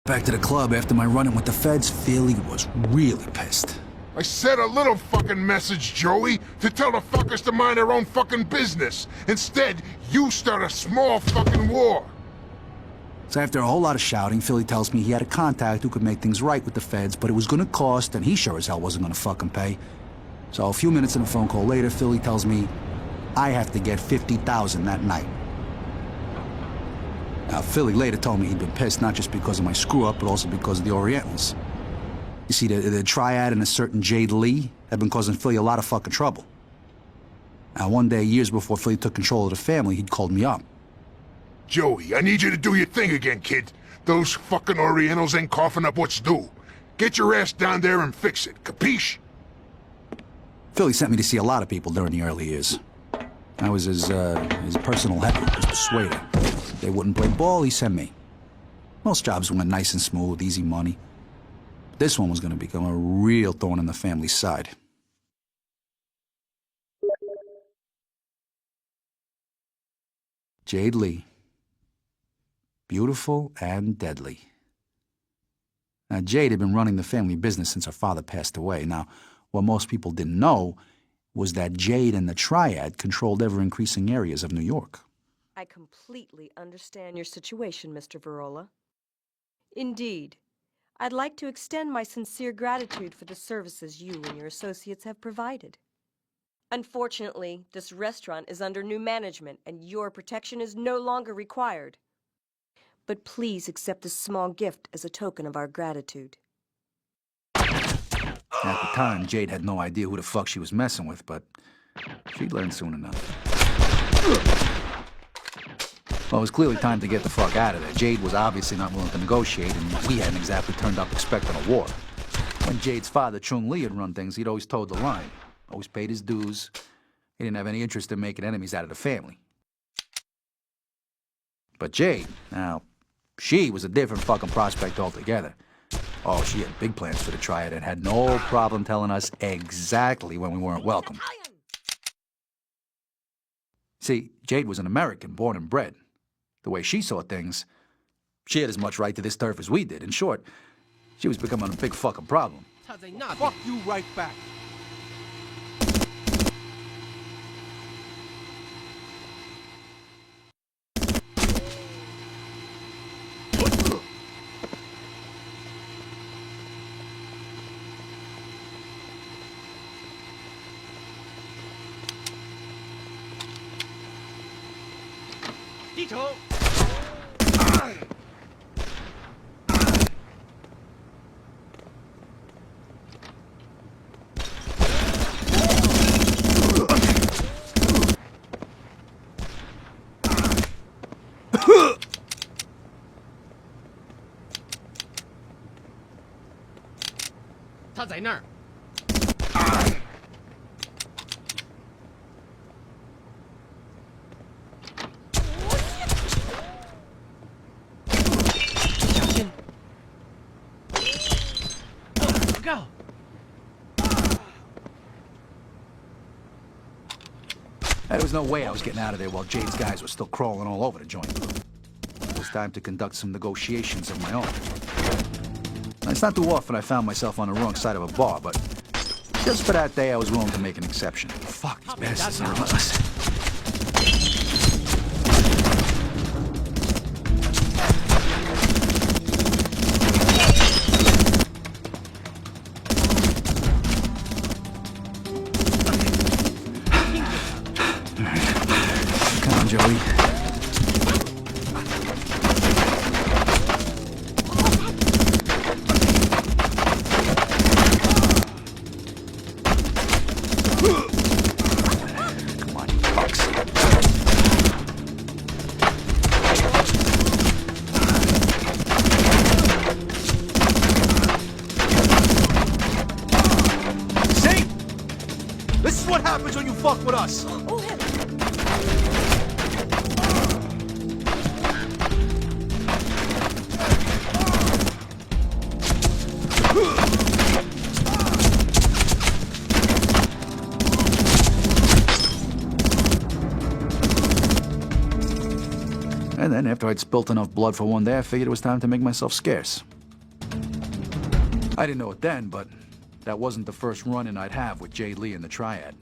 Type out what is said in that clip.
Back to the club after my run-in with the feds, Philly was really pissed. I said a little fucking message, Joey, to tell the fuckers to mind their own fucking business. Instead, you start a small fucking war. So after a whole lot of shouting, Philly tells me he had a contact who could make things right with the feds, but it was gonna cost, and he sure as hell wasn't gonna fucking pay. So a few minutes in a phone call later, Philly tells me I have to get $50,000 that night. Now, Philly later told me he'd been pissed not just because of my screw-up, but also because of the Orientals. You see, the triad and a certain Jade Lee had been causing Philly a lot of fucking trouble. Now, one day, years before Philly took control of the family, he'd called me up. Joey, I need you to do your thing again, kid. Those fucking Orientals ain't coughing up what's due. Get your ass down there and fix it, capiche? Philly sent me to see a lot of people during the early years. I was his personal heavy, his persuader. If they wouldn't play ball, he sent me. Most jobs went nice and smooth, easy money. This one was going to become a real thorn in the family's side. Jade Lee. Beautiful and deadly. Now, Jade had been running the family business since her father passed away. Now, what most people didn't know was that Jade and the Triad controlled ever-increasing areas of New York. I completely understand your situation, Mr. Virola. Indeed, I'd like to extend my sincere gratitude for the services you and your associates have provided. Unfortunately, this restaurant is under new management and your protection is no longer required. But please accept this small gift as a token of our gratitude. At the time, Jade had no idea who the fuck she was messing with, but she'd learn soon enough. Well, it was clearly time to get the fuck out of there. Jade was obviously not willing to negotiate, and we hadn't exactly turned up expecting a war. When Jade's father, Chung Lee, had run things, he'd always toed the line. Always paid his dues. He didn't have any interest in making enemies out of the family. But Jade, now, she was a different fucking prospect altogether. Oh, she had big plans for the Triad and had no problem telling us exactly when we weren't welcome. See, Jade was an American, born and bred. The way she saw things, she had as much right to this turf as we did. In short, she was becoming a big fucking problem. Fuck you right back. Dito! Ta在那儿。Go. There was no way I was getting out of there while Jade's guys were still crawling all over the joint. It was time to conduct some negotiations of my own. Now, it's not too often I found myself on the wrong side of a bar, but just for that day I was willing to make an exception. Fuck, these bastards are relentless. Joey. Come on, you fucks. See? This is what happens when you fuck with us. Oh, hell. And then, after I'd spilt enough blood for one day, I figured it was time to make myself scarce. I didn't know it then, but that wasn't the first run-in I'd have with Jade Lee and the Triad.